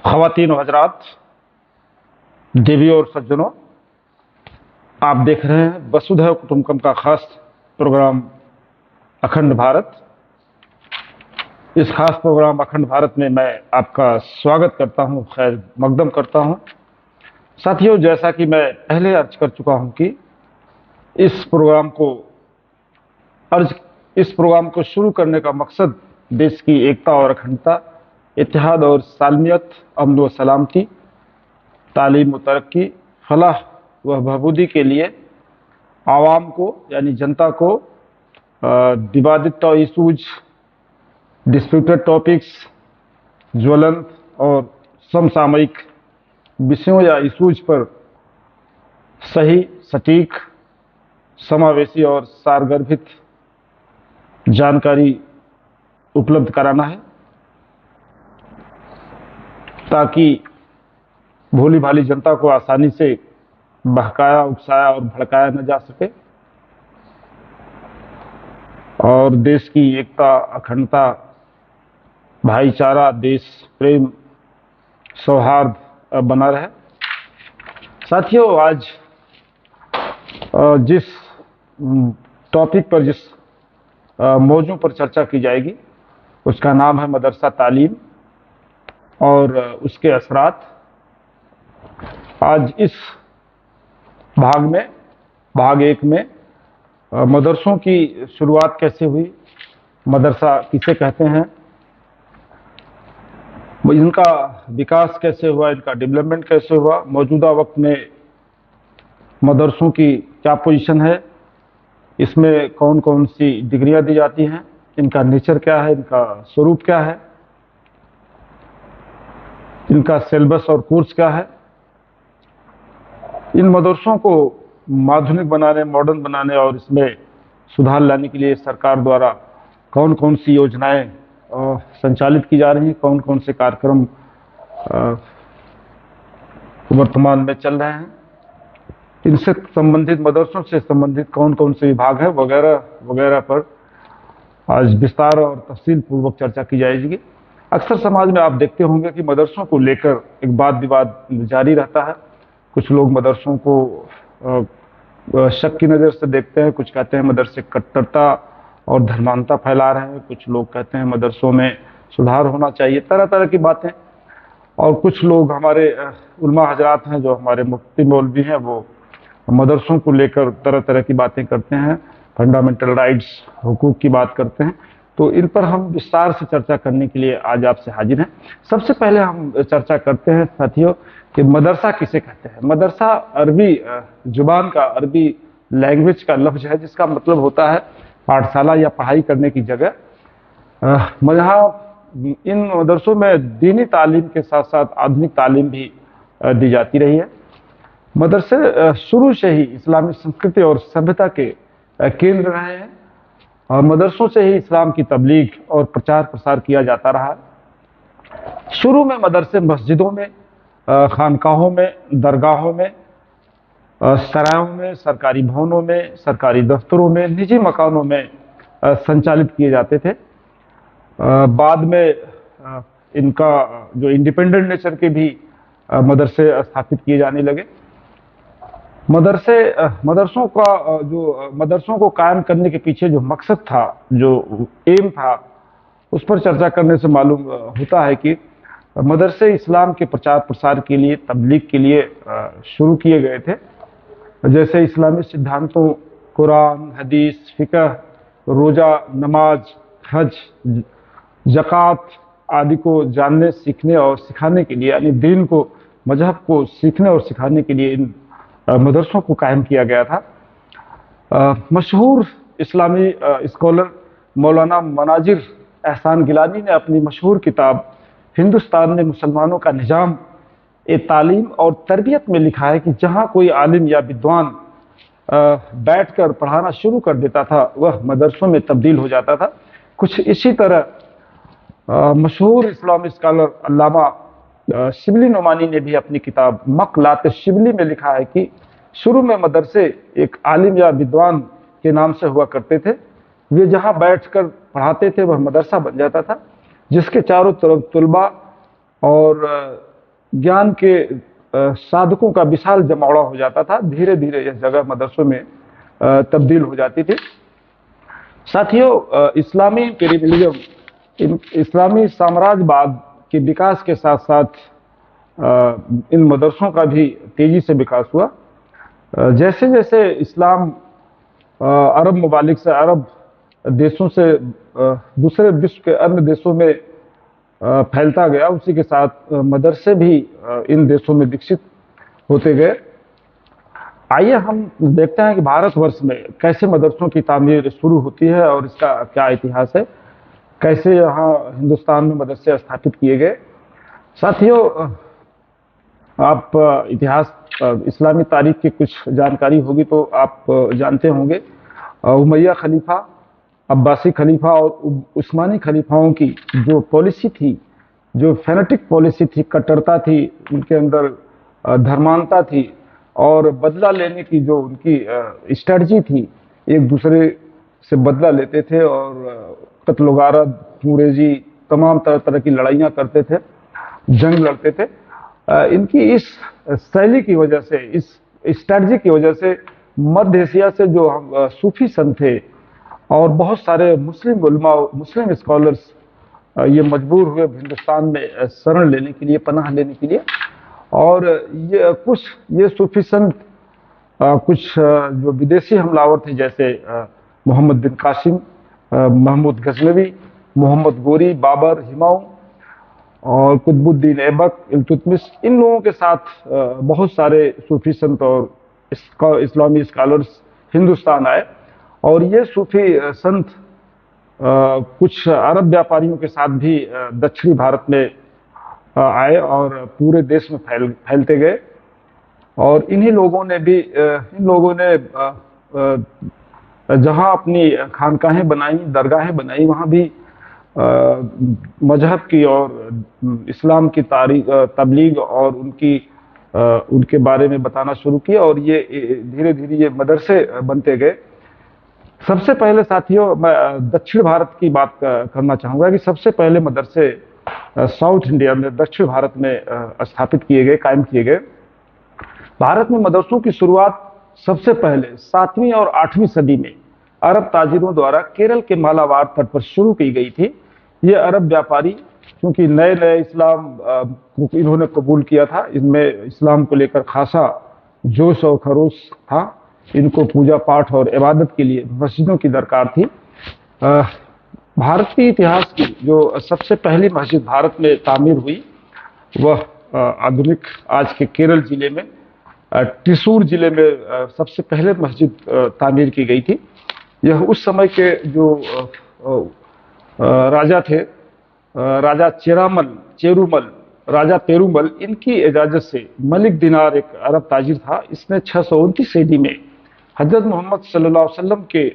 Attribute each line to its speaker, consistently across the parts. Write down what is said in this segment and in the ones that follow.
Speaker 1: ख़वातीन और हज़रात, देवी और सज्जनों, आप देख रहे हैं वसुधैव कुटुंबकम का खास प्रोग्राम अखंड भारत। इस खास प्रोग्राम अखंड भारत में मैं आपका स्वागत करता हूं, खैर मकदम करता हूं। साथियों, जैसा कि मैं पहले अर्ज कर चुका हूं कि इस प्रोग्राम को शुरू करने का मकसद देश की एकता और अखंडता, इत्तेहाद और सालमियत, अमन व सलामती, तालीम व तरक्की, फलाह व बहबूदी के लिए आवाम को यानी जनता को विवादित इशूज, डिस्प्यूटेड टॉपिक्स, ज्वलंत और समसामयिक विषयों या इशूज पर सही, सटीक, समावेशी और सारगर्भित जानकारी उपलब्ध कराना है, ताकि भोली भाली जनता को आसानी से बहकाया, उकसाया और भड़काया न जा सके और देश की एकता, अखंडता, भाईचारा, देश प्रेम, सौहार्द बना रहे। साथियों, आज जिस टॉपिक पर, जिस मौजू पर चर्चा की जाएगी उसका नाम है मदरसा तालीम और उसके असरात। आज इस भाग एक में मदरसों की शुरुआत कैसे हुई, मदरसा किसे कहते हैं, इनका विकास कैसे हुआ, इनका डेवलपमेंट कैसे हुआ, मौजूदा वक्त में मदरसों की क्या पोजीशन है, इसमें कौन कौन सी डिग्रियां दी जाती हैं, इनका नेचर क्या है, इनका स्वरूप क्या है, इनका सिलेबस और कोर्स क्या है, इन मदरसों को आधुनिक बनाने, मॉडर्न बनाने और इसमें सुधार लाने के लिए सरकार द्वारा कौन कौन सी योजनाएं संचालित की जा रही हैं, कौन कौन से कार्यक्रम वर्तमान में चल रहे हैं, इनसे संबंधित, मदरसों से संबंधित कौन कौन से विभाग हैं वगैरह वगैरह पर आज विस्तार और तफसील पूर्वक चर्चा की जाएगी। अक्सर समाज में आप देखते होंगे कि मदरसों को लेकर एक वाद विवाद जारी रहता है। कुछ लोग मदरसों को शक की नज़र से देखते हैं, कुछ कहते हैं मदरसे कट्टरता और धर्मांधता फैला रहे हैं, कुछ लोग कहते हैं मदरसों में सुधार होना चाहिए, तरह तरह की बातें। और कुछ लोग हमारे उलमा हजरात हैं, जो हमारे मुफ्ती मौलवी हैं, वो मदरसों को लेकर तरह तरह की बातें करते हैं, फंडामेंटल राइट्स, हुकूक की बात करते हैं। तो इन पर हम विस्तार से चर्चा करने के लिए आज आपसे हाजिर हैं। सबसे पहले हम चर्चा करते हैं साथियों कि मदरसा किसे कहते हैं। मदरसा अरबी जुबान का, अरबी लैंग्वेज का लफ्ज है, जिसका मतलब होता है पाठशाला या पढ़ाई करने की जगह। यहाँ इन मदरसों में दीनी तालीम के साथ साथ आधुनिक तालीम भी दी जाती रही है। मदरसे शुरू से ही इस्लामी संस्कृति और सभ्यता के केंद्र रहे हैं और मदरसों से ही इस्लाम की तबलीग और प्रचार प्रसार किया जाता रहा। शुरू में मदरसे मस्जिदों में, खानकाहों में, दरगाहों में, सरायों में, सरकारी भवनों में, सरकारी दफ्तरों में, निजी मकानों में संचालित किए जाते थे। बाद में इनका जो इंडिपेंडेंट नेचर के भी मदरसे स्थापित किए जाने लगे। मदरसों को कायम करने के पीछे जो मकसद था, जो एम था, उस पर चर्चा करने से मालूम होता है कि मदरसे इस्लाम के प्रचार प्रसार के लिए, तबलीग के लिए शुरू किए गए थे। जैसे इस्लामी सिद्धांतों, कुरान, हदीस, फिक़ह, रोज़ा, नमाज, हज, ज़कात आदि को जानने, सीखने और सिखाने के लिए, यानी दीन को, मजहब को सीखने और सिखाने के लिए इन मदरसों को कायम किया गया था। मशहूर इस्लामी स्कॉलर मौलाना मनाजिर एहसान गिलानी ने अपनी मशहूर किताब हिंदुस्तान में मुसलमानों का निज़ाम ए तालीम और तरबियत में लिखा है कि जहाँ कोई आलिम या विद्वान बैठकर पढ़ाना शुरू कर देता था, वह मदरसों में तब्दील हो जाता था। कुछ इसी तरह मशहूर इस्लामी स्कॉलर अल्लामा शिबली नोमानी ने भी अपनी किताब मक़लात शिबली में लिखा है कि शुरू में मदरसे एक आलिम या विद्वान के नाम से हुआ करते थे। वे जहाँ बैठकर पढ़ाते थे वह मदरसा बन जाता था, जिसके चारों तरफ तुलबा और ज्ञान के साधकों का विशाल जमावड़ा हो जाता था। धीरे धीरे यह जगह मदरसों में तब्दील हो जाती थी। साथियों, इस्लामी इंपीरियलिज्म, इस्लामी साम्राज्यवाद के विकास के साथ साथ इन मदरसों का भी तेजी से विकास हुआ। जैसे जैसे इस्लाम अरब ममालिक से, अरब देशों से दूसरे विश्व के अन्य देशों में फैलता गया, उसी के साथ मदरसे भी इन देशों में विकसित होते गए। आइए हम देखते हैं कि भारतवर्ष में कैसे मदरसों की तामीर शुरू होती है और इसका क्या इतिहास है, कैसे यहाँ हिंदुस्तान में मदरसे स्थापित किए गए। साथियों, आप इतिहास, इस्लामी तारीख की कुछ जानकारी होगी तो आप जानते होंगे, उमैया खलीफा, अब्बासी खलीफा और उस्मानी खलीफाओं की जो पॉलिसी थी, जो फेनेटिक पॉलिसी थी, कट्टरता थी, उनके अंदर धर्मांधता थी और बदला लेने की जो उनकी स्ट्रेटजी थी, एक दूसरे से बदला लेते थे और कत्ल गारत, खूंरेजी, तमाम तरह तरह की लड़ाइयाँ करते थे, जंग लड़ते थे। इनकी इस शैली की वजह से, इस स्ट्रेटजी की वजह से मध्य एशिया से जो हम सूफी संत थे और बहुत सारे मुस्लिम उलमा, मुस्लिम स्कॉलर्स ये मजबूर हुए हिंदुस्तान में शरण लेने के लिए, पनाह लेने के लिए। और ये सूफी संत कुछ जो विदेशी हमलावर थे, जैसे मोहम्मद बिन कासिम, महमूद गजनवी, मोहम्मद गोरी, बाबर, हुमायूं और कुतुबुद्दीन ऐबक, इल्तुतमिश, इन लोगों के साथ बहुत सारे सूफी संत और इस्लामी स्कॉलर्स हिंदुस्तान आए। और ये सूफी संत कुछ अरब व्यापारियों के साथ भी दक्षिणी भारत में आए और पूरे देश में फैलते गए। और इन्हीं लोगों ने भी, इन लोगों ने जहां अपनी खानकाहें बनाई, दरगाहें बनाई, वहां भी मजहब की और इस्लाम की तबलीग और उनके बारे में बताना शुरू किया और ये धीरे धीरे ये मदरसे बनते गए। सबसे पहले साथियों, मैं दक्षिण भारत की बात करना चाहूँगा कि सबसे पहले मदरसे साउथ इंडिया में, दक्षिण भारत में स्थापित किए गए, कायम किए गए। भारत में मदरसों की शुरुआत सबसे पहले 7वीं और 8वीं सदी में अरब ताजिरों द्वारा केरल के मालाबार तट पर शुरू की गई थी। ये अरब व्यापारी, क्योंकि नए नए इस्लाम इन्होंने कबूल किया था, इनमें इस्लाम को लेकर खासा जोश और खरोश था, इनको पूजा पाठ और इबादत के लिए मस्जिदों की दरकार थी। भारतीय इतिहास की जो सबसे पहली मस्जिद भारत में तामीर हुई, वह आधुनिक आज के केरल जिले में, त्रिशूर जिले में सबसे पहले मस्जिद तामीर की गई थी। यह उस समय के जो राजा थे, राजा चेरुमल, राजा पेरुमल, इनकी इजाजत से मलिक दिनार एक अरब ताजिर था, इसने 629 ईस्वी में हजरत मोहम्मद सल्लल्लाहु अलैहि वसल्लम के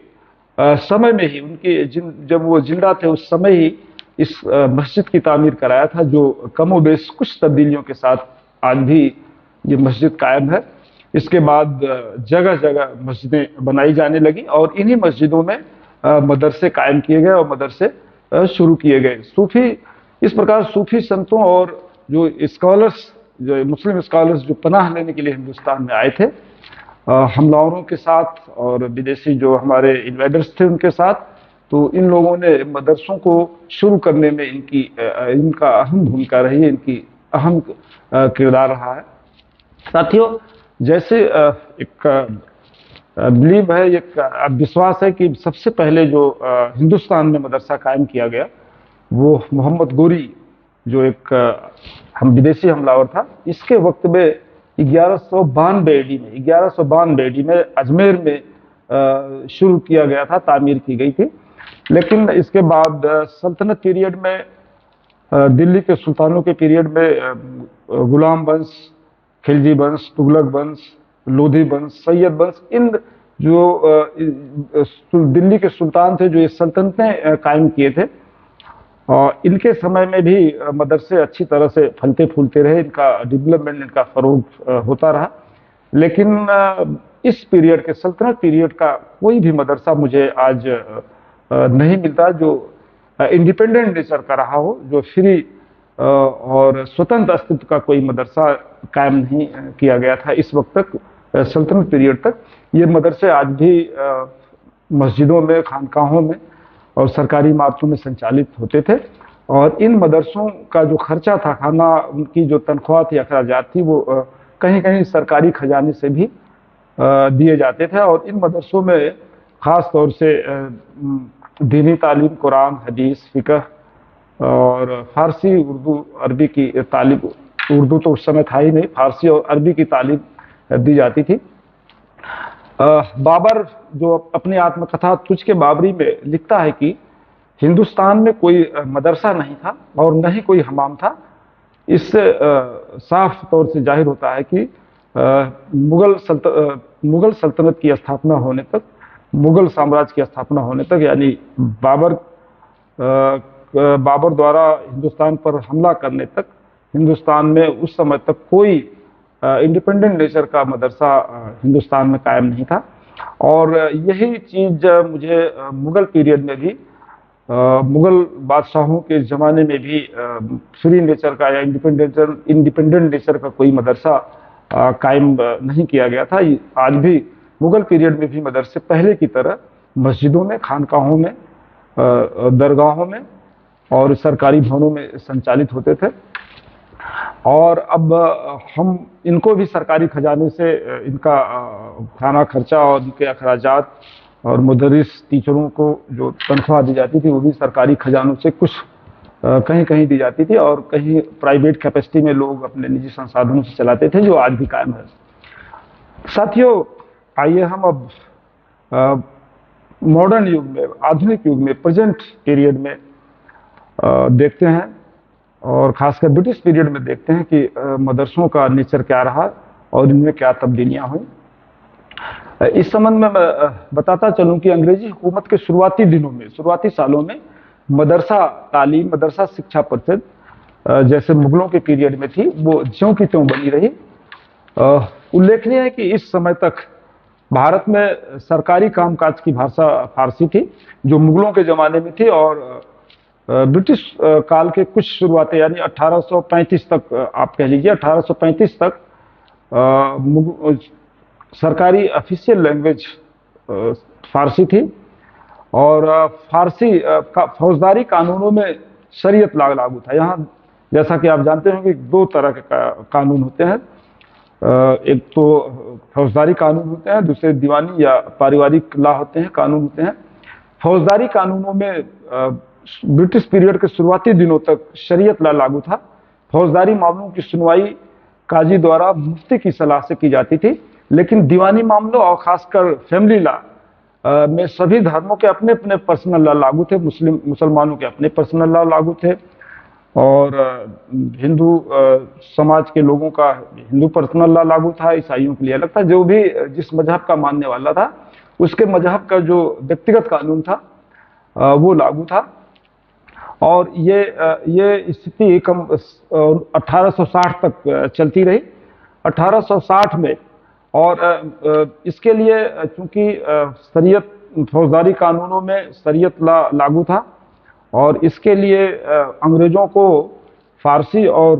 Speaker 1: समय में ही, जब वो जिंदा थे उस समय ही इस मस्जिद की तामीर कराया था, जो कमोबेश कुछ तब्दीलियों के साथ आज भी ये मस्जिद कायम है। इसके बाद जगह जगह मस्जिदें बनाई जाने लगी और इन्हीं मस्जिदों में मदरसे कायम किए गए और मदरसे शुरू किए गए। इस प्रकार सूफी संतों और जो स्कॉलर्स, जो मुस्लिम स्कॉलर्स जो पनाह लेने के लिए हिंदुस्तान में आए थे, हमलावरों के साथ और विदेशी जो हमारे इन्वेडर्स थे उनके साथ, तो इन लोगों ने मदरसों को शुरू करने में इनका अहम भूमिका रही है, इनकी अहम किरदार रहा है। साथियों, जैसे एक बिलीव है, एक विश्वास है कि सबसे पहले जो हिंदुस्तान में मदरसा कायम किया गया वो मोहम्मद गोरी, जो एक हम विदेशी हमलावर था, इसके वक्त में 1192 ईडी में अजमेर में शुरू किया गया था, तामीर की गई थी। लेकिन इसके बाद सल्तनत पीरियड में, दिल्ली के सुल्तानों के पीरियड में गुलाम वंश, खिलजी वंश, तुगलक वंश, लोधी वंश, सैयद वंश, इन जो दिल्ली के सुल्तान थे जो ये सल्तनतें कायम किए थे, और इनके समय में भी मदरसे अच्छी तरह से फलते फूलते रहे, इनका डेवलपमेंट, इनका फरोग होता रहा। लेकिन इस पीरियड के, सल्तनत पीरियड का कोई भी मदरसा मुझे आज नहीं मिलता जो इंडिपेंडेंट नेचर का रहा हो, जो फ्री और स्वतंत्र अस्तित्व का कोई मदरसा कायम नहीं किया गया था इस वक्त तक, सल्तनत पीरियड तक। ये मदरसे आज भी मस्जिदों में, खानकाहों में और सरकारी इमारतों में संचालित होते थे। और इन मदरसों का जो खर्चा था, खाना, उनकी जो तनख्वाह थी, अखराजात थी, वो कहीं कहीं सरकारी खजाने से भी दिए जाते थे। और इन मदरसों में ख़ास तौर से दीनी तालीम, कुरान, हदीस, फ़िक़ह और फ़ारसी, उर्दू, अरबी की तालीम, उर्दू तो उस समय था ही नहीं, फ़ारसी और अरबी की तालीम दी जाती थी। बाबर जो अपनी आत्मकथा तुझ के बाबरी में लिखता है कि हिंदुस्तान में कोई मदरसा नहीं था और न ही कोई हमाम था। इससे साफ तौर से जाहिर होता है कि मुगल सल्तनत की स्थापना होने तक, मुगल साम्राज्य की स्थापना होने तक, यानी बाबर द्वारा हिंदुस्तान पर हमला करने तक, हिंदुस्तान में उस समय तक कोई इंडिपेंडेंट नेचर का मदरसा हिंदुस्तान में कायम नहीं था। और यही चीज़ मुझे मुगल पीरियड में भी, मुगल बादशाहों के ज़माने में भी फ्री नेचर का या इंडिपेंडेंट नेचर का कोई मदरसा कायम नहीं किया गया था। आज भी मुगल पीरियड में भी मदरसे पहले की तरह मस्जिदों में, खानकाहों में, दरगाहों में और सरकारी भवनों में संचालित होते थे। और अब हम इनको भी सरकारी खजाने से इनका खाना खर्चा और इनके अखराजात और मुदर्रिस टीचरों को जो तनख्वाह दी जाती थी, वो भी सरकारी खजानों से कुछ कहीं कहीं दी जाती थी और कहीं प्राइवेट कैपेसिटी में लोग अपने निजी संसाधनों से चलाते थे, जो आज भी कायम है। साथियों, आइए हम अब मॉडर्न युग में, आधुनिक युग में, प्रेजेंट पीरियड में देखते हैं और खासकर ब्रिटिश पीरियड में देखते हैं कि मदरसों का नेचर क्या रहा और इनमें क्या तब्दीलियां हुई। इस संबंध में मैं बताता चलूं कि अंग्रेजी हुकूमत के शुरुआती दिनों में, शुरुआती सालों में मदरसा तालीम, मदरसा शिक्षा परिषद जैसे मुगलों के पीरियड में थी, वो ज्यों की त्यों बनी रही। उल्लेखनीय है कि इस समय तक भारत में सरकारी कामकाज की भाषा फारसी थी, जो मुगलों के ज़माने में थी। और ब्रिटिश काल के कुछ शुरुआतें, यानी 1835 तक, आप कह लीजिए 1835 तक सरकारी ऑफिशियल लैंग्वेज फारसी थी। और फारसी फौजदारी कानूनों में शरीयत लागू था। यहाँ जैसा कि आप जानते होंगे, दो तरह के कानून होते हैं, एक तो फौजदारी कानून होते हैं, दूसरे दीवानी या पारिवारिक लॉ होते हैं, कानून होते हैं। फौजदारी कानूनों में ब्रिटिश पीरियड के शुरुआती दिनों तक शरीयत लॉ लागू था। फौजदारी मामलों की सुनवाई काजी द्वारा मुफ्ती की सलाह से की जाती थी, लेकिन दीवानी मामलों और खासकर फैमिली लॉ में सभी धर्मों के अपने अपने पर्सनल लॉ लागू थे। मुसलमानों के अपने पर्सनल लॉ लागू थे और हिंदू समाज के लोगों का हिंदू पर्सनल लॉ लागू था, ईसाइयों के लिए अलग था। जो भी जिस मजहब का मानने वाला था, उसके मजहब का जो व्यक्तिगत कानून था वो लागू था। और ये स्थिति कम 1860 तक चलती रही। 1860 में, और इसके लिए चूंकि शरीयत, फौजदारी कानूनों में शरीयत लागू था और इसके लिए अंग्रेज़ों को फारसी और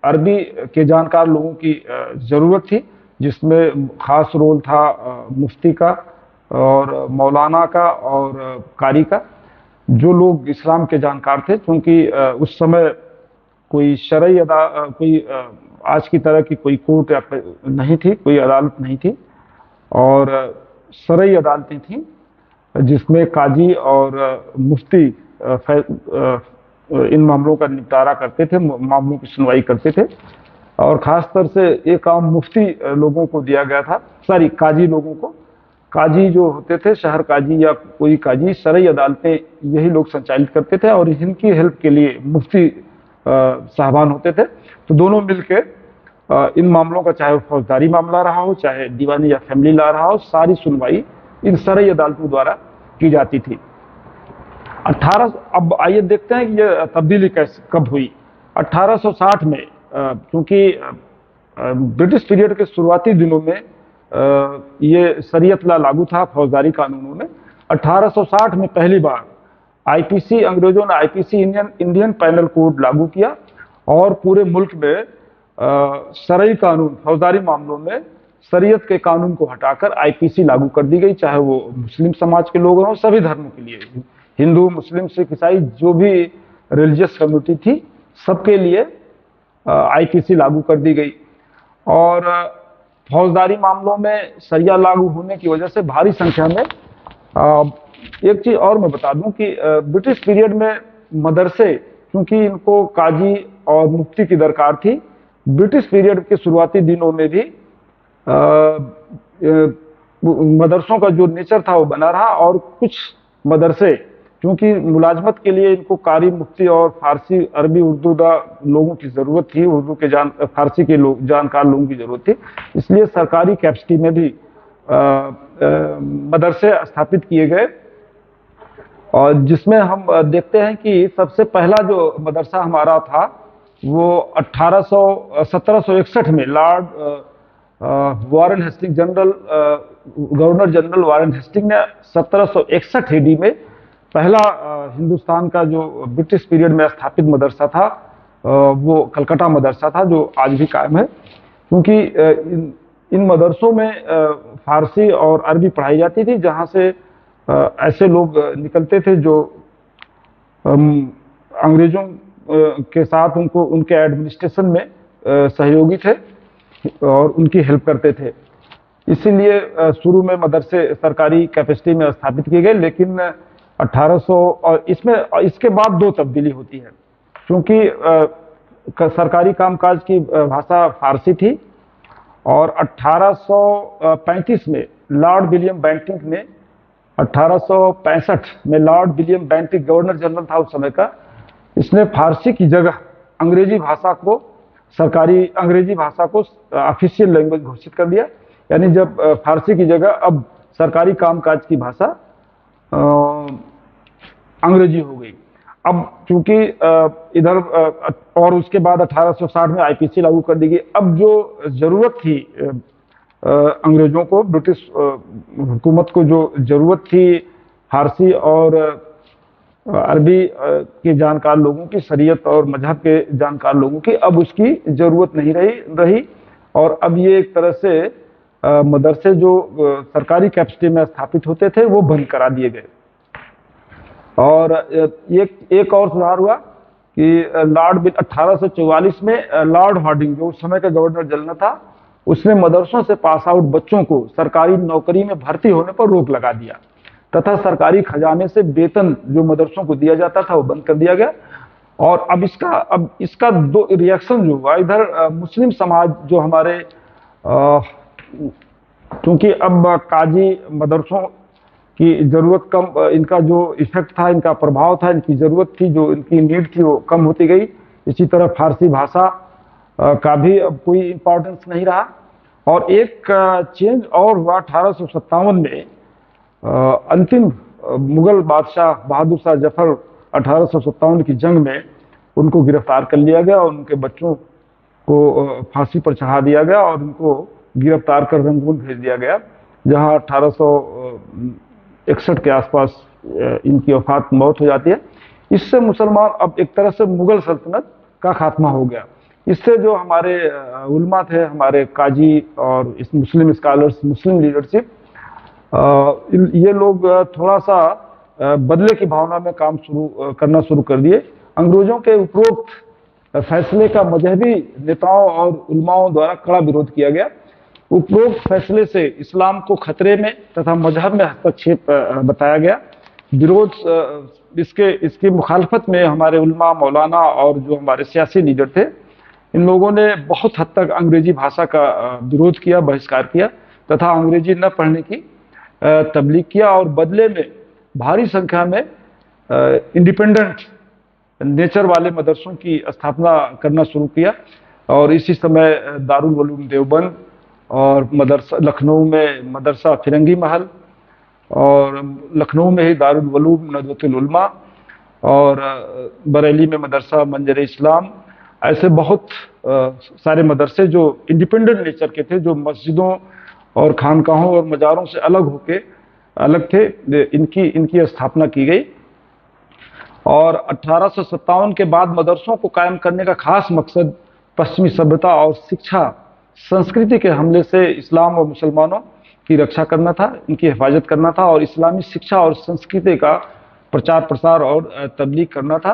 Speaker 1: अरबी के जानकार लोगों की ज़रूरत थी, जिसमें ख़ास रोल था मुफ्ती का और मौलाना का और कारी का, जो लोग इस्लाम के जानकार थे। क्योंकि उस समय कोई शरई कोई आज की तरह की कोई कोर्ट नहीं थी, कोई अदालत नहीं थी, और शरई अदालतें थीं जिसमें काजी और मुफ्ती इन मामलों का निपटारा करते थे, मामलों की सुनवाई करते थे। और ख़ास तौर से ये काम मुफ्ती लोगों को दिया गया था, काजी लोगों को। काजी जो होते थे, शहर काजी या कोई काजी, शरई अदालतें यही लोग संचालित करते थे और इनकी हेल्प के लिए मुफ्ती साहबान होते थे। तो दोनों मिलकर इन मामलों का, चाहे फौजदारी मामला रहा हो, चाहे दीवानी या फैमिली लॉ रहा हो, सारी सुनवाई इन शरई अदालतों द्वारा की जाती थी। अब आइए देखते हैं कि यह तब्दीली कब हुई। 1860 में, क्योंकि ब्रिटिश पीरियड के शुरुआती दिनों में ये शरीयत लॉ लागू था फौजदारी कानूनों में। 1860 में पहली बार आईपीसी, अंग्रेजों ने आईपीसी, इंडियन पेनल कोड लागू किया और पूरे मुल्क में शरई कानून, फौजदारी मामलों में शरीयत के कानून को हटाकर आईपीसी लागू कर दी गई, चाहे वो मुस्लिम समाज के लोग हों, सभी धर्मों के लिए, हिंदू, मुस्लिम, सिख, ईसाई, जो भी रिलीजियस कम्युनिटी थी, सबके लिए आईपीसी लागू कर दी गई। और फौजदारी मामलों में शरिया लागू होने की वजह से भारी संख्या में, एक चीज और मैं बता दूं कि ब्रिटिश पीरियड में मदरसे, क्योंकि इनको काजी और मुफ्ती की दरकार थी, ब्रिटिश पीरियड के शुरुआती दिनों में भी मदरसों का जो नेचर था वो बना रहा। और कुछ मदरसे, क्योंकि मुलाजमत के लिए इनको कारी, मुफ्ती और फारसी, अरबी, उर्दू लोगों की जरूरत थी, उर्दू के फारसी के जानकार लोगों की जरूरत थी, इसलिए सरकारी कैपेसिटी में भी मदरसे स्थापित किए गए। और जिसमें हम देखते हैं कि सबसे पहला जो मदरसा हमारा था वो 1761 में Lord Warren Hasting, governor general Warren Hasting ने 1761 ईडी में पहला हिंदुस्तान का जो ब्रिटिश पीरियड में स्थापित मदरसा था वो कलकत्ता मदरसा था, जो आज भी कायम है। क्योंकि इन मदरसों में फारसी और अरबी पढ़ाई जाती थी, जहाँ से ऐसे लोग निकलते थे जो अंग्रेजों के साथ उनके एडमिनिस्ट्रेशन में सहयोगी थे और उनकी हेल्प करते थे। इसीलिए शुरू में मदरसे सरकारी कैपेसिटी में स्थापित किए गए, लेकिन 1800 और इसके बाद दो तब्दीली होती है। क्योंकि सरकारी कामकाज की भाषा फारसी थी और 1835 में लॉर्ड विलियम बेंटिंक ने, 1865 में Lord William Bentinck governor general था उस समय का, इसने फारसी की जगह अंग्रेजी भाषा को ऑफिशियल लैंग्वेज घोषित कर दिया। यानी जब फारसी की जगह अब सरकारी कामकाज की भाषा अंग्रेजी हो गई। अब चूंकि इधर और उसके बाद 1860 में आईपीसी लागू कर दी गई। अब जो जरूरत थी अंग्रेजों को, ब्रिटिश हुकूमत को जो जरूरत थी फारसी और अरबी के जानकार लोगों की, शरीयत और मजहब के जानकार लोगों की, अब उसकी जरूरत नहीं रही। और अब ये एक तरह से मदरसे जो सरकारी कैपेसिटी में स्थापित होते थे वो बंद करा दिए गए। और एक और सुधार हुआ कि 1844 में लॉर्ड हार्डिंग, जो उस समय का गवर्नर जनरल था, उसने मदरसों से पास आउट बच्चों को सरकारी नौकरी में भर्ती होने पर रोक लगा दिया तथा सरकारी खजाने से वेतन जो मदरसों को दिया जाता था वो बंद कर दिया गया। और अब इसका दो रिएक्शन जो हुआ, इधर मुस्लिम समाज जो हमारे, क्योंकि अब काजी मदरसों की जरूरत कम, इनका जो इफेक्ट था, इनका प्रभाव था, इनकी जरूरत थी, जो इनकी नीड थी वो कम होती गई। इसी तरह फारसी भाषा का भी अब कोई इम्पोर्टेंस नहीं रहा। और एक चेंज और हुआ 1857 में, अंतिम मुगल बादशाह बहादुर शाह जफर 1857 की जंग में उनको गिरफ्तार कर लिया गया और उनके बच्चों को फांसी पर चढ़ा दिया गया और उनको गिरफ्तार कर रंगून भेज दिया गया, जहां 1861 के आसपास इनकी मौत हो जाती है। इससे मुसलमान, अब एक तरह से मुगल सल्तनत का खात्मा हो गया। इससे जो हमारे उलमा थे, हमारे काजी और इस मुस्लिम स्कॉलर्स, मुस्लिम लीडरशिप, ये लोग थोड़ा सा बदले की भावना में काम करना शुरू कर दिए। अंग्रेजों के उपरोक्त फैसले का मजहबी नेताओं और उलमाओं द्वारा कड़ा विरोध किया गया। उपरोक्त फैसले से इस्लाम को खतरे में तथा मजहब में हस्तक्षेप बताया गया। विरोध, इसकी मुखालफत में हमारे उलमा, मौलाना और जो हमारे सियासी लीडर थे, इन लोगों ने बहुत हद तक अंग्रेजी भाषा का विरोध किया, बहिष्कार किया तथा अंग्रेजी न पढ़ने की तबलीग किया। और बदले में भारी संख्या में इंडिपेंडेंट नेचर वाले मदरसों की स्थापना करना शुरू किया। और इसी समय दारुल उलूम देवबंद और मदरसा लखनऊ में मदरसा फिरंगी महल, और लखनऊ में ही दारुल उलूम नदवतुल उलमा, और बरेली में मदरसा मंजर इस्लाम, ऐसे बहुत सारे मदरसे जो इंडिपेंडेंट नेचर के थे, जो मस्जिदों और खानकाहों और मज़ारों से अलग थे, इनकी स्थापना की गई। और 1857 के बाद मदरसों को कायम करने का खास मकसद पश्चिमी सभ्यता और शिक्षा संस्कृति के हमले से इस्लाम और मुसलमानों की रक्षा करना था, इनकी हिफाजत करना था और इस्लामी शिक्षा और संस्कृति का प्रचार प्रसार और तबलीग करना था।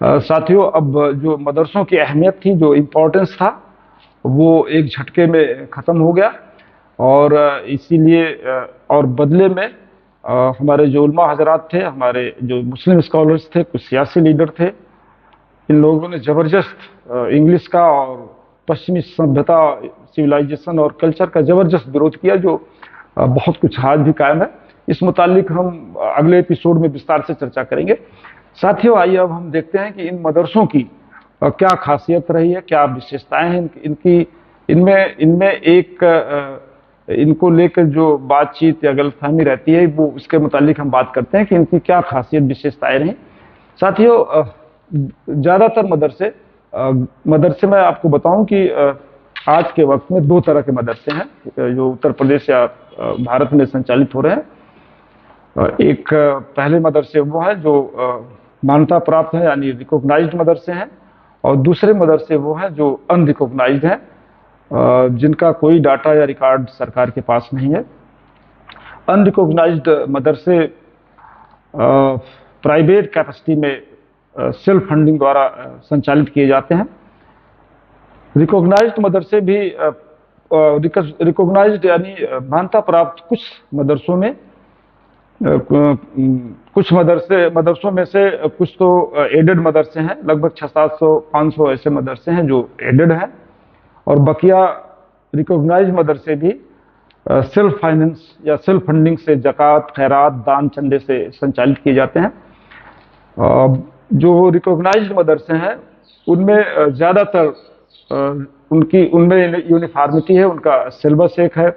Speaker 1: साथियों, अब जो मदरसों की अहमियत थी, जो इम्पोर्टेंस था, वो एक झटके में ख़त्म हो गया और इसीलिए और बदले में हमारे जो उलमा हजरात थे, हमारे जो मुस्लिम स्कॉलर्स थे, कुछ सियासी लीडर थे, इन लोगों ने ज़बरदस्त इंग्लिश का और पश्चिमी सभ्यता, सिविलाइजेशन और कल्चर का ज़बरदस्त विरोध किया, जो बहुत कुछ आज भी कायम है। इस मुतालिक हम अगले एपिसोड में विस्तार से चर्चा करेंगे। साथियों, आइए अब हम देखते हैं कि इन मदरसों की क्या खासियत रही है, क्या विशेषताएं हैं इनकी। इनमें इनमें एक इनको लेकर जो बातचीत या गलतफहमी रहती है, वो उसके मुतालिक हम बात करते हैं कि इनकी क्या खासियत विशेषताएं रही। साथियों, ज़्यादातर मदरसे में आपको बताऊं कि आज के वक्त में दो तरह के मदरसे हैं जो उत्तर प्रदेश या भारत में संचालित हो रहे हैं। एक पहले मदरसे वो है जो मान्यता प्राप्त है, यानी रिकॉग्नाइज्ड मदरसे हैं, और दूसरे मदरसे वो हैं जो अनरिकॉग्नाइज्ड हैं, जिनका कोई डाटा या रिकॉर्ड सरकार के पास नहीं है। अनरिकॉग्नाइज्ड मदरसे प्राइवेट कैपेसिटी में सेल्फ फंडिंग द्वारा संचालित किए जाते हैं। रिकॉग्नाइज्ड मदरसे भी रिकॉग्नाइज्ड यानी मान्यता प्राप्त कुछ मदरसों में मदरसों में से कुछ तो एडेड मदरसे हैं, लगभग 600-700-500 ऐसे मदरसे हैं जो एडेड हैं, और बकिया रिकॉग्नाइज्ड मदरसे भी सेल्फ फाइनेंस या सेल्फ फंडिंग से ज़कात, खैरात, दान, चंदे से संचालित किए जाते हैं। जो रिकॉग्नाइज्ड मदरसे हैं उनमें ज़्यादातर उनमें यूनिफॉर्मिटी है, उनका सिलेबस एक है,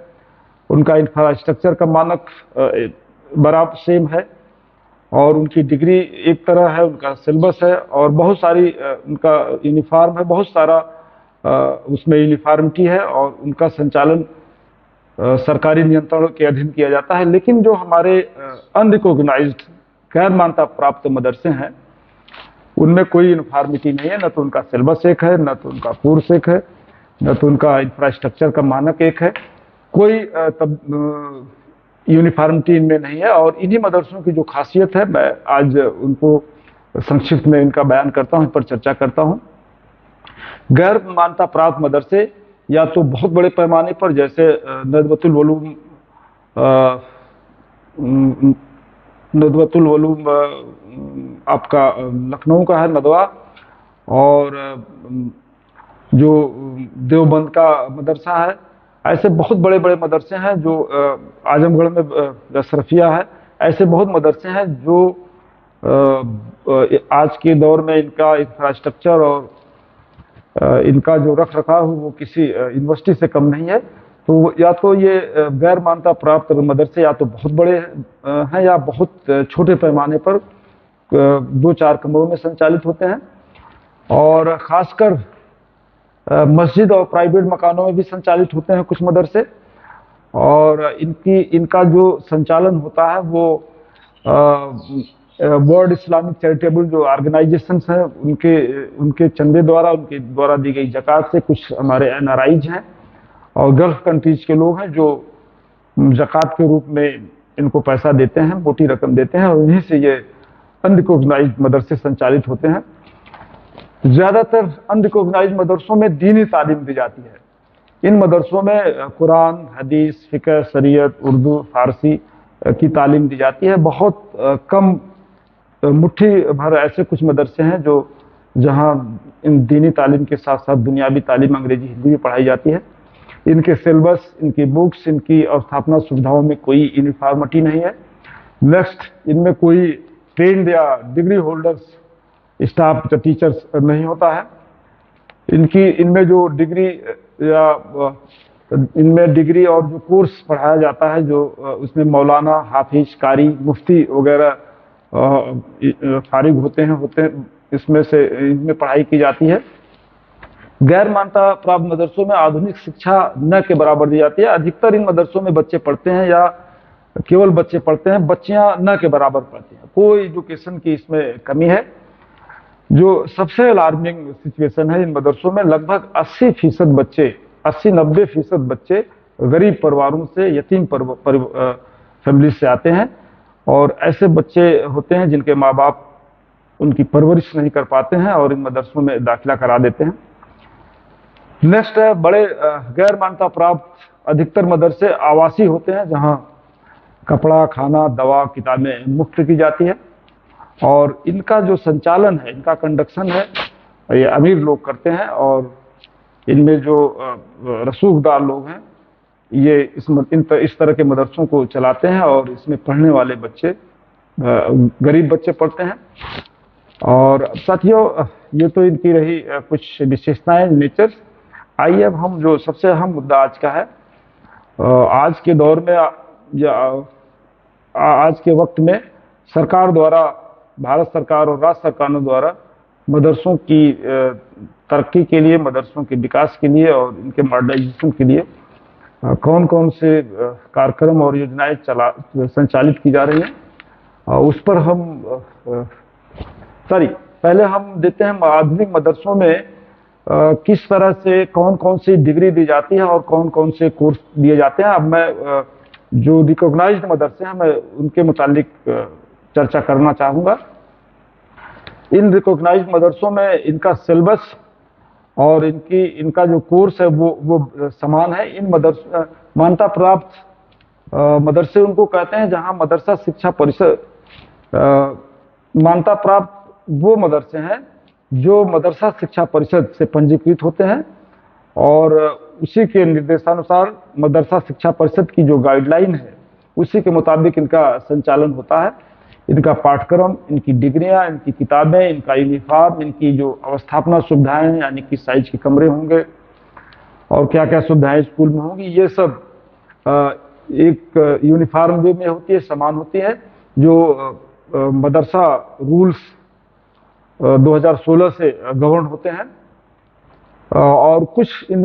Speaker 1: उनका इंफ्रास्ट्रक्चर का मानक बराबर सेम है, और उनकी डिग्री एक तरह है, उनका सिलेबस है, और बहुत सारी उनका यूनिफॉर्म है, बहुत सारा उसमें यूनिफॉर्मिटी है, और उनका संचालन सरकारी नियंत्रण के अधीन किया जाता है। लेकिन जो हमारे अनरिकॉग्नाइज्ड गैर मान्यता प्राप्त मदरसे हैं, उनमें कोई यूनिफॉर्मिटी नहीं है, न तो उनका सिलेबस एक है, न तो उनका कोर्स एक है, न तो उनका इंफ्रास्ट्रक्चर का मानक एक है, कोई यूनिफॉर्मिटी इनमें नहीं है। और इन्हीं मदरसों की जो खासियत है, मैं आज उनको संक्षिप्त में इनका बयान करता हूँ, इन पर चर्चा करता हूँ। गैर मान्यता प्राप्त मदरसे या तो बहुत बड़े पैमाने पर, जैसे नदवतुल उलूम आपका लखनऊ का है, नदवा, और जो देवबंद का मदरसा है, ऐसे बहुत बड़े बड़े मदरसे हैं। जो आजमगढ़ में अशरफिया है, ऐसे बहुत मदरसे हैं जो आज के दौर में इनका इंफ्रास्ट्रक्चर और इनका जो रख रखाव वो किसी यूनिवर्सिटी से कम नहीं है। तो या तो ये गैर मान्यता प्राप्त मदरसे या तो बहुत बड़े हैं या बहुत छोटे पैमाने पर 2-4 कमरों में संचालित होते हैं, और ख़ासकर मस्जिद और प्राइवेट मकानों में भी संचालित होते हैं कुछ मदरसे। और इनका जो संचालन होता है वो वर्ल्ड इस्लामिक चैरिटेबल जो ऑर्गेनाइजेशंस हैं उनके चंदे द्वारा, उनके द्वारा दी गई ज़कात से, कुछ हमारे एनआरआईज हैं और गल्फ कंट्रीज के लोग हैं जो ज़कात के रूप में इनको पैसा देते हैं, मोटी रकम देते हैं, और इन्हीं से ये अनरिकॉग्नाइज्ड मदरसे संचालित होते हैं। ज़्यादातर अनरिकॉग्नाइज्ड मदरसों में दीनी तालीम दी जाती है। इन मदरसों में कुरान, हदीस, फ़िक़ह, शरीयत, उर्दू, फ़ारसी की तालीम दी जाती है। बहुत कम, मुट्ठी भर ऐसे कुछ मदरसे हैं जहां इन दीनी तालीम के साथ साथ दुनियावी तालीम, अंग्रेजी, हिंदी भी पढ़ाई जाती है। इनके सिलेबस, इनकी बुक्स, इनकी अवस्थापना सुविधाओं में कोई यूनिफॉर्मिटी नहीं है। नेक्स्ट, इनमें कोई ट्रेंड या डिग्री होल्डर्स स्टाफ या टीचर्स नहीं होता है। इनमें जो डिग्री या इनमें डिग्री और जो कोर्स पढ़ाया जाता है, जो उसमें मौलाना, हाफिज, कारी, मुफ्ती वगैरह फारिग होते हैं, इनमें पढ़ाई की जाती है। गैर मान्यता प्राप्त मदरसों में आधुनिक शिक्षा न के बराबर दी जाती है। अधिकतर इन मदरसों में बच्चे पढ़ते हैं या केवल बच्चे पढ़ते हैं, बच्चियां न के बराबर पढ़ती हैं। कोई एजुकेशन की इसमें कमी है। जो सबसे अलार्मिंग सिचुएशन है, इन मदरसों में लगभग 80% बच्चे, 80-90% बच्चे गरीब परिवारों से, यतीम फैमिली से आते हैं, और ऐसे बच्चे होते हैं जिनके माँ बाप उनकी परवरिश नहीं कर पाते हैं और इन मदरसों में दाखिला करा देते हैं। नेक्स्ट है बड़े गैर मान्यता प्राप्त अधिकतर मदरसे आवासीय होते हैं, जहां कपड़ा, खाना, दवा, किताबें मुफ्त की जाती है, और इनका जो संचालन है, इनका कंडक्शन है, ये अमीर लोग करते हैं, और इनमें जो रसूखदार लोग हैं ये इस तरह के मदरसों को चलाते हैं, और इसमें पढ़ने वाले बच्चे गरीब बच्चे पढ़ते हैं। और साथियों, ये तो इनकी रही कुछ विशेषताएं, नेचर्स। आइए अब हम जो सबसे अहम मुद्दा आज का है, आज के दौर में या आज के वक्त में सरकार द्वारा, भारत सरकार और राज्य सरकारों द्वारा मदरसों की तरक्की के लिए, मदरसों के विकास के लिए और इनके मॉडर्नाइजेशन के लिए कौन कौन से कार्यक्रम और योजनाएं संचालित की जा रही हैं, उस पर हम पहले हम देते हैं आधुनिक मदरसों में किस तरह से कौन कौन सी डिग्री दी जाती है और कौन कौन से कोर्स दिए जाते हैं। अब मैं जो रिकॉग्नाइज्ड मदरसे हैं, मैं उनके मुतालिक चर्चा करना चाहूँगा। इन रिकॉग्नाइज्ड मदरसों में इनका सिलेबस और इनका जो कोर्स है वो समान है। इन मान्यता प्राप्त मदरसे उनको कहते हैं जहां मदरसा शिक्षा परिषद, मान्यता प्राप्त वो मदरसे हैं जो मदरसा शिक्षा परिषद से पंजीकृत होते हैं, और उसी के निर्देशानुसार मदरसा शिक्षा परिषद की जो गाइडलाइन है उसी के मुताबिक इनका संचालन होता है। इनका पाठ्यक्रम, इनकी डिग्रियां, इनकी किताबें, इनका यूनिफॉर्म, इनकी जो अवस्थापना सुविधाएं, यानी किस साइज के कमरे होंगे और क्या क्या सुविधाएं स्कूल में होंगी, ये सब एक यूनिफॉर्म वे में होती है, समान होती है, जो मदरसा रूल्स 2016 से गवर्न होते हैं। और कुछ इन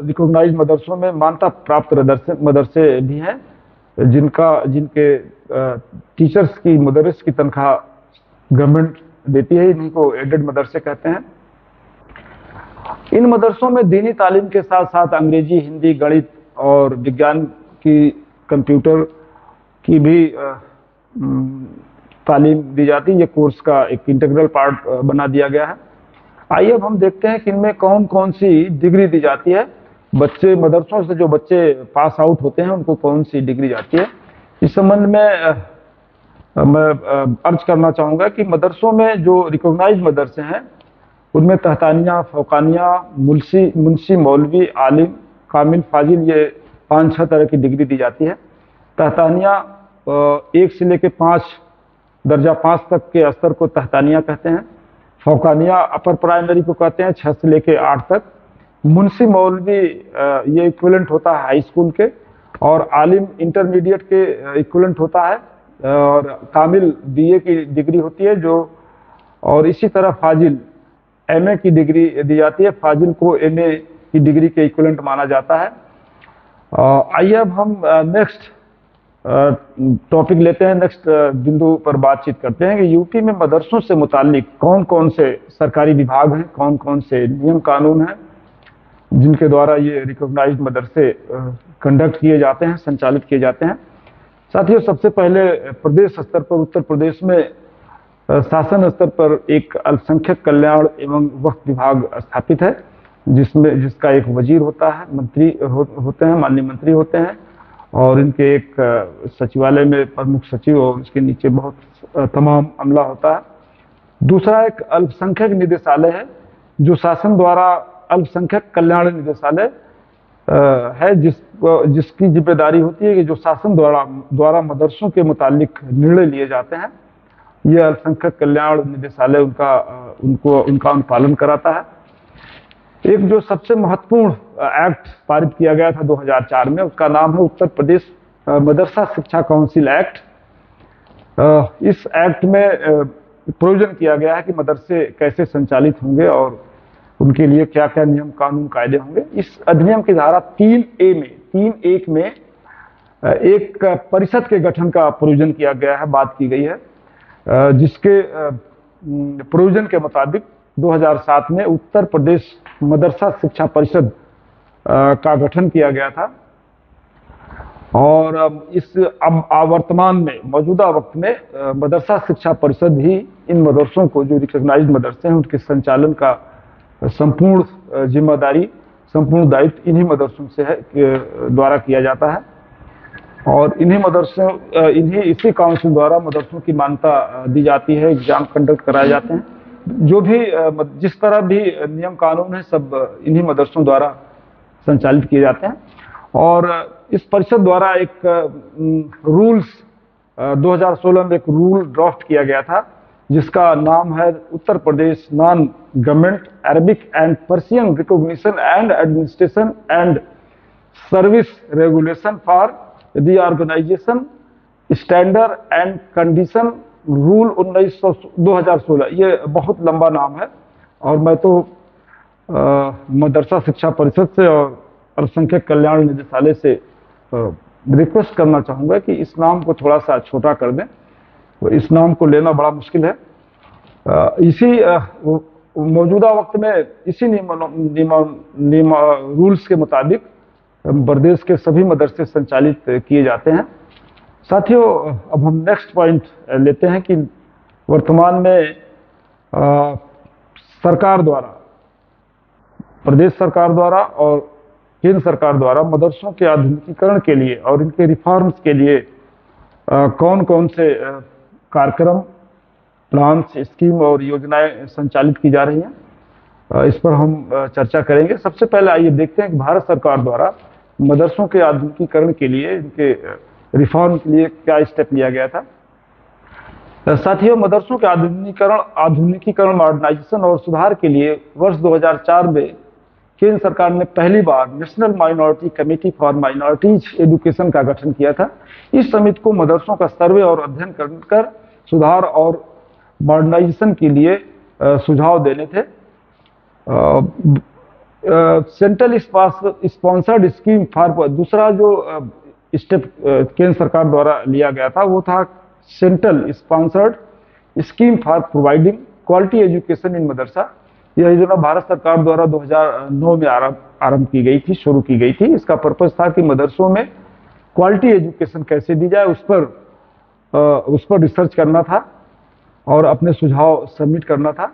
Speaker 1: रिकॉग्नाइज्ड मदरसों में मान्यता प्राप्त मदरसे भी हैं जिनके टीचर्स की, मुदर्रिस की तनख्वाह गवर्नमेंट देती है। इन्हीं को एडेड मदरसे कहते हैं। इन मदरसों में दीनी तालीम के साथ साथ अंग्रेजी, हिंदी, गणित और विज्ञान की, कंप्यूटर की भी तालीम दी जाती है। ये कोर्स का एक इंटीग्रल पार्ट बना दिया गया है। आइए अब हम देखते हैं कि इनमें कौन कौन सी डिग्री दी जाती है। बच्चे, मदरसों से जो बच्चे पास आउट होते हैं उनको कौन सी डिग्री जाती है, इस संबंध में मैं अर्ज करना चाहूँगा कि मदरसों में जो रिकॉग्नाइज्ड मदरसे हैं उनमें तहतानिया, फौकानिया, मुंशी, मौलवी, आलिम, कामिल, फाजिल, ये 5-6 तरह की डिग्री दी जाती है। तहतानिया 1 से लेकर 5, दर्जा 5 तक के स्तर को तहतानिया कहते हैं। फौकानिया अपर प्राइमरी को कहते हैं 6 से लेकर 8 तक। मुंशी, मौलवी ये इक्विवेलेंट होता है हाई स्कूल के, और आलिम इंटरमीडिएट के इक्विवेलेंट होता है, और कामिल बीए की डिग्री होती है जो, और इसी तरह फाजिल एमए की डिग्री दी जाती है। फाजिल को एमए की डिग्री के इक्विवेलेंट माना जाता है। आइए अब हम नेक्स्ट टॉपिक लेते हैं, नेक्स्ट बिंदु पर बातचीत करते हैं कि यूपी में मदरसों से मुतालिक कौन कौन से सरकारी विभाग हैं, कौन कौन से नियम कानून हैं जिनके द्वारा ये रिकॉग्नाइज्ड मदरसे कंडक्ट किए जाते हैं, संचालित किए जाते हैं। साथियों, सबसे पहले प्रदेश स्तर पर उत्तर प्रदेश में शासन स्तर पर एक अल्पसंख्यक कल्याण एवं वक्फ विभाग स्थापित है, जिसका एक वजीर होता है, मंत्री होते हैं, माननीय मंत्री होते हैं, और इनके एक सचिवालय में प्रमुख सचिव और उसके नीचे बहुत तमाम अमला होता है। दूसरा एक अल्पसंख्यक निदेशालय है जो शासन द्वारा अल्पसंख्यक कल्याण निदेशालय है, जिसकी जिम्मेदारी होती है कि जो शासन द्वारा मदरसों के मुतालिक निर्णय लिए जाते हैं, ये अल्पसंख्यक कल्याण निदेशालय उनका अनुपालन कराता है। एक जो सबसे महत्वपूर्ण एक्ट पारित किया गया था 2004 में, उसका नाम है उत्तर प्रदेश मदरसा शिक्षा काउंसिल एक्ट। इस एक्ट में प्रोविजन किया गया है कि मदरसे कैसे संचालित होंगे और उनके लिए क्या क्या नियम कानून कायदे होंगे। इस अधिनियम की धारा 3A में एक परिषद के गठन का प्रोविजन किया गया है, बात की गई है, जिसके प्रोविजन के मुताबिक 2007 में उत्तर प्रदेश मदरसा शिक्षा परिषद का गठन किया गया था। और अब वर्तमान में मौजूदा वक्त में मदरसा शिक्षा परिषद ही इन मदरसों को, जो रिकॉग्नाइज्ड मदरसे हैं, उनके संचालन का संपूर्ण जिम्मेदारी, संपूर्ण दायित्व इन्हीं मदरसों से है द्वारा किया जाता है। और इसी काउंसिल द्वारा मदरसों की मान्यता दी जाती है, एग्जाम कंडक्ट कराए जाते हैं, जो भी जिस तरह भी नियम कानून है सब इन्हीं मदरसों द्वारा संचालित किए जाते हैं। और इस परिषद द्वारा एक रूल्स 2016 में एक रूल ड्राफ्ट किया गया था, जिसका नाम है Uttar Pradesh non government Arabic and Persian recognition and administration and service regulation for reorganization standard and condition rule 2016। ये बहुत लंबा नाम है और मैं तो मदरसा शिक्षा परिषद से और अल्पसंख्यक कल्याण निदेशालय से रिक्वेस्ट करना चाहूँगा कि इस नाम को थोड़ा सा छोटा कर दें। तो इस नाम को लेना बड़ा मुश्किल है। इसी मौजूदा वक्त में इसी रूल्स के मुताबिक प्रदेश के सभी मदरसे संचालित किए जाते हैं। साथियों, अब हम नेक्स्ट पॉइंट लेते हैं कि वर्तमान में सरकार द्वारा, प्रदेश सरकार द्वारा और केंद्र सरकार द्वारा मदरसों के आधुनिकीकरण के लिए और इनके रिफॉर्म्स के लिए कौन कौन से कार्यक्रम, प्लान्स, स्कीम और योजनाएं संचालित की जा रही हैं, इस पर हम चर्चा करेंगे। सबसे पहले आइए देखते हैं कि भारत सरकार द्वारा मदरसों के आधुनिकीकरण के लिए, इनके रिफॉर्म के लिए क्या स्टेप लिया गया था। साथियों, मदरसों के आधुनिकीकरण, मॉडर्नाइजेशन और सुधार के लिए वर्ष 2004 में केंद्र सरकार ने पहली बार national minority committee for minorities education का गठन किया था। इस समिति को मदरसों का सर्वे और अध्ययन कर सुधार और मॉडर्नाइजेशन के लिए सुझाव देने थे। सेंट्रल स्पॉन्सर्ड स्कीम फॉर, दूसरा जो स्टेप केंद्र सरकार द्वारा लिया गया था वो था central sponsored scheme for providing quality education in madrasa. यह योजना भारत सरकार द्वारा 2009 में आरंभ की गई थी, शुरू की गई थी। इसका पर्पस था कि मदरसों में क्वालिटी एजुकेशन कैसे दी जाए उस पर रिसर्च करना था और अपने सुझाव सबमिट करना था।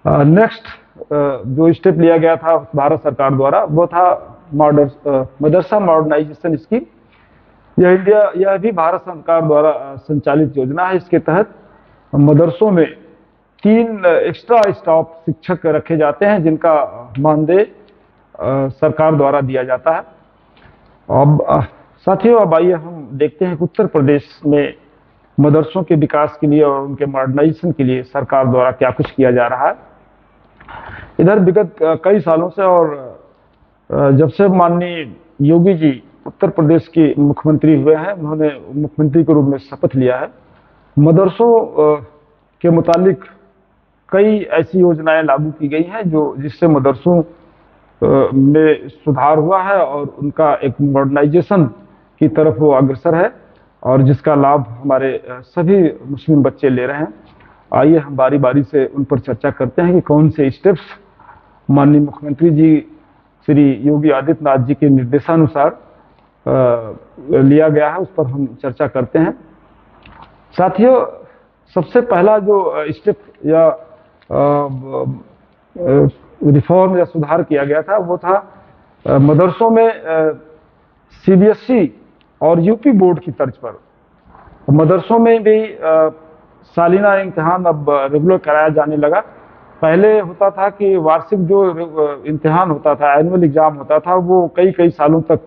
Speaker 1: नेक्स्ट जो स्टेप लिया गया था भारत सरकार द्वारा वो था मदरसा मॉडर्नाइजेशन स्कीम। यह भी भारत सरकार द्वारा संचालित योजना है। इसके तहत मदरसों में 3 एक्स्ट्रा स्टाफ शिक्षक रखे जाते हैं, जिनका मानदेय सरकार द्वारा दिया जाता है। अब साथियों, अब आइए हम देखते हैं कि उत्तर प्रदेश में मदरसों के विकास के लिए और उनके मॉडर्नाइजेशन के लिए सरकार द्वारा क्या कुछ किया जा रहा है। इधर विगत कई सालों से और जब से माननीय योगी जी उत्तर प्रदेश के मुख्यमंत्री हुए हैं, उन्होंने मुख्यमंत्री के रूप में शपथ लिया है, मदरसों के मुतालिक कई ऐसी योजनाएं लागू की गई हैं जिससे मदरसों में सुधार हुआ है और उनका एक मॉडर्नाइजेशन की तरफ वो अग्रसर है और जिसका लाभ हमारे सभी मुस्लिम बच्चे ले रहे हैं। आइए हम बारी बारी से उन पर चर्चा करते हैं कि कौन से स्टेप्स माननीय मुख्यमंत्री जी श्री योगी आदित्यनाथ जी के निर्देशानुसार लिया गया है, उस पर हम चर्चा करते हैं। साथियों, सबसे पहला जो स्टेप या रिफॉर्म या सुधार किया गया था वो था मदरसों में सीबीएसई और यूपी बोर्ड की तर्ज पर मदरसों में भी सालाना इम्तिहान अब रेगुलर कराया जाने लगा। पहले होता था कि वार्षिक जो इम्तिहान होता था, एनुअल एग्जाम होता था, वो कई सालों तक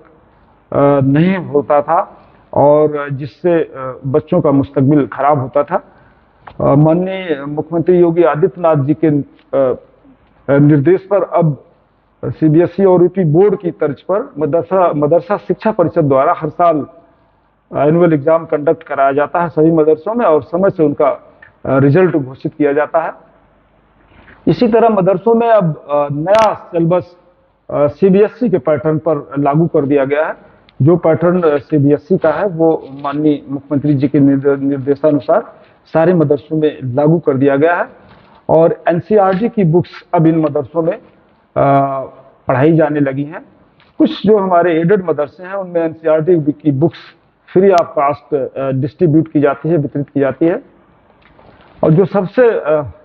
Speaker 1: नहीं होता था और जिससे बच्चों का मुस्तकबिल खराब होता था। माननीय मुख्यमंत्री योगी आदित्यनाथ जी के निर्देश पर अब सीबीएसई और यूपी बोर्ड की तर्ज पर मदरसा शिक्षा परिषद द्वारा हर साल एनुअल एग्जाम कंडक्ट कराया जाता है सभी मदरसों में और समय से उनका रिजल्ट घोषित किया जाता है। इसी तरह मदरसों में अब नया सिलेबस सीबीएसई के पैटर्न पर लागू कर दिया गया है। जो पैटर्न सीबीएसई का है वो माननीय मुख्यमंत्री जी के निर्देशानुसार सारे मदरसों में लागू कर दिया गया है। और एनसीईआरटी की बुक्स अब इन मदरसों में पढ़ाई जाने लगी हैं। कुछ जो हमारे एडेड मदरसे हैं उनमें एनसीईआरटी की books free of cost distribute की जाती है, वितरित की जाती है। और जो सबसे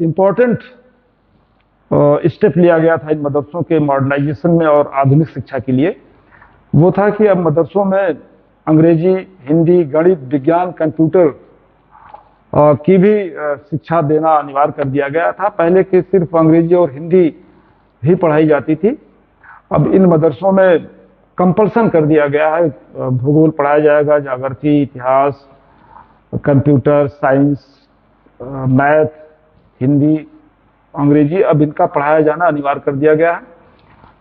Speaker 1: इम्पोर्टेंट स्टेप लिया गया था इन मदरसों के मॉडर्नाइजेशन में और आधुनिक शिक्षा के लिए, वो था कि अब मदरसों में अंग्रेजी, हिंदी, गणित, विज्ञान, कंप्यूटर की भी शिक्षा देना अनिवार्य कर दिया गया था। पहले के सिर्फ अंग्रेजी और हिंदी ही पढ़ाई जाती थी, अब इन मदरसों में कंपल्सन कर दिया गया है, भूगोल पढ़ाया जाएगा, ज्योग्राफी, इतिहास, कंप्यूटर साइंस, मैथ, हिंदी, अंग्रेजी, अब इनका पढ़ाया जाना अनिवार्य कर दिया गया है।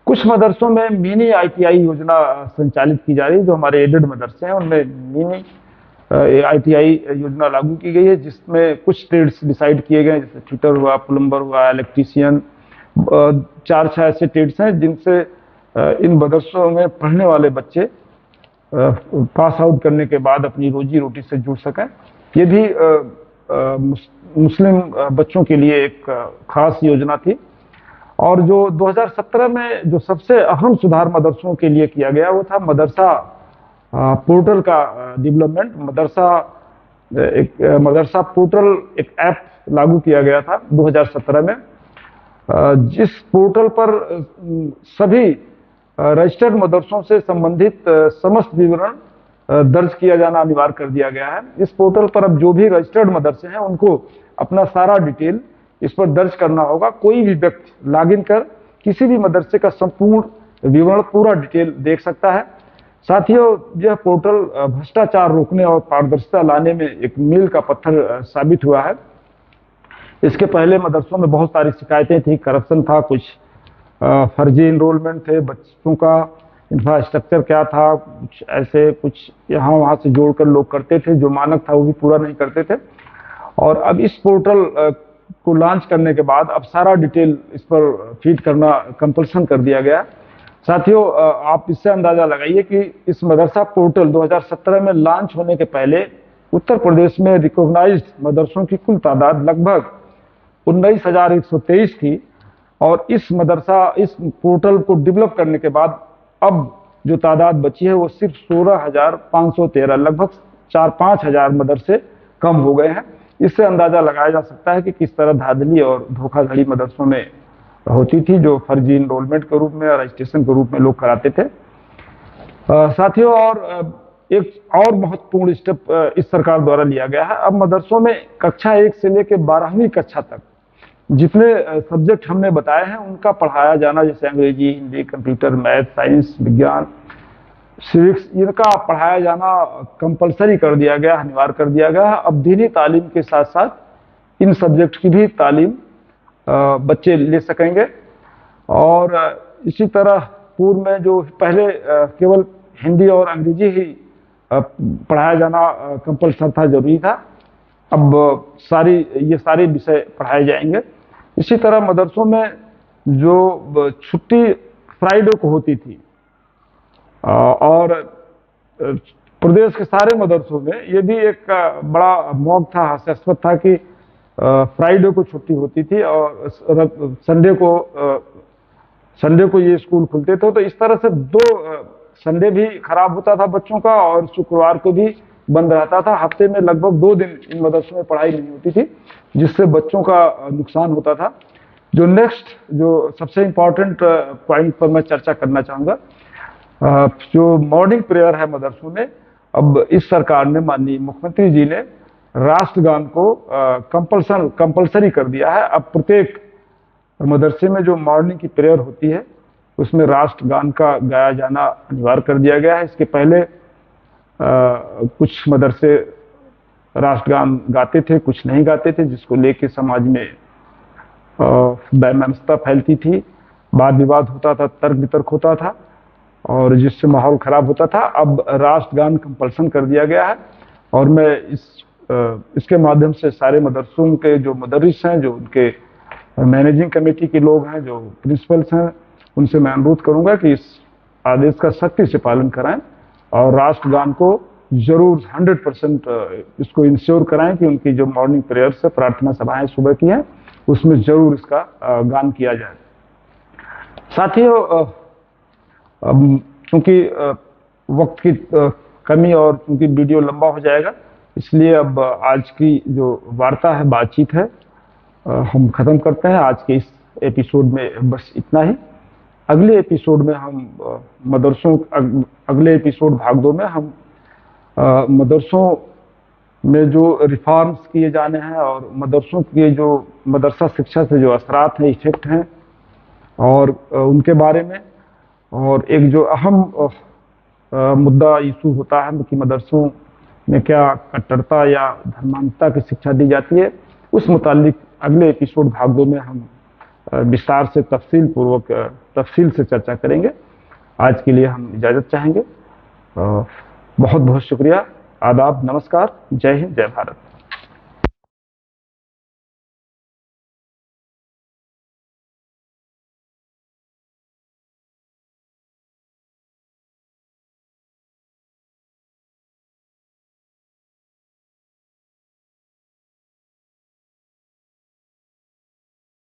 Speaker 1: कुछ मदरसों में मिनी आईटीआई योजना संचालित की जा रही है। जो हमारे एडेड मदरसे हैं उनमें मिनी आईटीआई योजना लागू की गई है, जिसमें कुछ ट्रेड्स डिसाइड किए गए, जैसे फिटर हुआ, प्लम्बर हुआ, इलेक्ट्रीशियन, 4-6 ऐसे ट्रेड्स हैं जिनसे इन मदरसों में पढ़ने वाले बच्चे पास आउट करने के बाद अपनी रोजी रोटी से जुड़ सकें। ये भी मुस्लिम बच्चों के लिए एक खास योजना थी। और जो 2017 में जो सबसे अहम सुधार मदरसों के लिए किया गया वो था मदरसा पोर्टल का डेवलपमेंट। मदरसा पोर्टल एक ऐप लागू किया गया था 2017 में, जिस पोर्टल पर सभी रजिस्टर्ड मदरसों से संबंधित समस्त विवरण दर्ज किया जाना अनिवार्य कर दिया गया है। इस पोर्टल पर अब जो भी रजिस्टर्ड मदरसे हैं उनको अपना सारा डिटेल इस पर दर्ज करना होगा। कोई भी व्यक्ति लॉगिन कर किसी भी मदरसे का संपूर्ण विवरण, पूरा डिटेल देख सकता है। साथियों, यह पोर्टल भ्रष्टाचार रोकने और पारदर्शिता लाने में एक मील का पत्थर साबित हुआ है। इसके पहले मदरसों में बहुत सारी शिकायतें थी, करप्शन था, कुछ फर्जी इनरोलमेंट थे, बच्चों का इंफ्रास्ट्रक्चर क्या था, कुछ ऐसे कुछ यहाँ वहाँ से जोड़कर लोग करते थे, जो मानक था वो भी पूरा नहीं करते थे। और अब इस पोर्टल को लॉन्च करने के बाद अब सारा डिटेल इस पर फीड करना कंपल्सन कर दिया गया। साथियों, आप इससे अंदाजा लगाइए कि इस मदरसा पोर्टल 2017 में लॉन्च होने के पहले उत्तर प्रदेश में रिकॉग्नाइज्ड मदरसों की कुल तादाद लगभग 19,123 थी। और इस पोर्टल को डेवलप करने के बाद अब जो तादाद बची है वो सिर्फ 16,513, लगभग 4-5 हजार मदरसे कम हो गए हैं। इससे अंदाजा लगाया जा सकता है कि किस तरह धांधली और धोखाधड़ी मदरसों में होती थी, जो फर्जी इनरोलमेंट के रूप में और रजिस्ट्रेशन के रूप में लोग कराते थे। साथियों, और एक और महत्वपूर्ण स्टेप इस सरकार द्वारा लिया गया है। अब मदरसों में कक्षा 1 से लेकर 12वीं कक्षा तक जितने सब्जेक्ट हमने बताए हैं उनका पढ़ाया जाना, जैसे अंग्रेजी, हिंदी, कंप्यूटर, मैथ, साइंस, विज्ञान, सिविक्स, इनका पढ़ाया जाना कंपलसरी कर दिया गया, अनिवार्य कर दिया गया। अब दीनी तालीम के साथ साथ इन सब्जेक्ट की भी तालीम बच्चे ले सकेंगे। और इसी तरह पूर्व में जो पहले केवल हिंदी और अंग्रेजी ही पढ़ाया जाना कंपलसरी था, जरूरी था, अब ये सारे विषय पढ़ाए जाएंगे। इसी तरह मदरसों में जो छुट्टी फ्राइडे को होती थी, और प्रदेश के सारे मदरसों में ये भी एक बड़ा मौक था, हास्यास्पद था कि फ्राइडे को छुट्टी होती थी और संडे को ये स्कूल खुलते थे। तो इस तरह से 2 संडे भी खराब होता था बच्चों का और शुक्रवार को भी बंद रहता था। हफ्ते में लगभग 2 दिन इन मदरसों में पढ़ाई नहीं होती थी, जिससे बच्चों का नुकसान होता था। जो सबसे इम्पोर्टेंट पॉइंट पर मैं चर्चा करना चाहूँगा, जो मॉर्निंग प्रेयर है मदरसों में, अब इस सरकार ने, माननीय मुख्यमंत्री जी ने राष्ट्रगान को कंपल्सरी कर दिया है। अब प्रत्येक मदरसे में जो मॉर्निंग की प्रेयर होती है उसमें राष्ट्रगान का गाया जाना अनिवार्य कर दिया गया है। इसके पहले कुछ मदरसे राष्ट्रगान गाते थे, कुछ नहीं गाते थे, जिसको लेके समाज में वैमनस्यता फैलती थी, वाद विवाद होता था, तर्क वितर्क होता था और जिससे माहौल खराब होता था। अब राष्ट्रगान कंपल्सन कर दिया गया है और मैं इसके माध्यम से सारे मदरसों के जो मदरिस हैं, जो उनके मैनेजिंग कमेटी के लोग हैं, जो प्रिंसिपल्स हैं, उनसे मैं अनुरोध करूंगा कि इस आदेश का सख्ती से पालन कराएं और राष्ट्रगान को जरूर 100% इसको इंश्योर कराएं कि उनकी जो मॉर्निंग प्रेयर्स है, प्रार्थना सभाएं सुबह की हैं, उसमें जरूर इसका गान किया जाए। साथियों, चूंकि वक्त की कमी और चूंकि वीडियो लंबा हो जाएगा, इसलिए अब आज की जो वार्ता है, बातचीत है, हम खत्म करते हैं। आज के इस एपिसोड में बस इतना ही। अगले एपिसोड में हम मदरसों, अगले एपिसोड भाग 2 में हम मदरसों में जो रिफॉर्म्स किए जाने हैं और मदरसों के जो मदरसा शिक्षा से जो असरात हैं, इफेक्ट हैं, और उनके बारे में, और एक जो अहम मुद्दा इशू होता है कि मदरसों में क्या कट्टरता या धर्मांधता की शिक्षा दी जाती है, उस मुतालिक अगले एपिसोड भाग 2 में हम विस्तार से तफसील से चर्चा करेंगे। आज के लिए हम इजाज़त चाहेंगे। बहुत बहुत शुक्रिया। आदाब, नमस्कार, जय हिंद, जय भारत।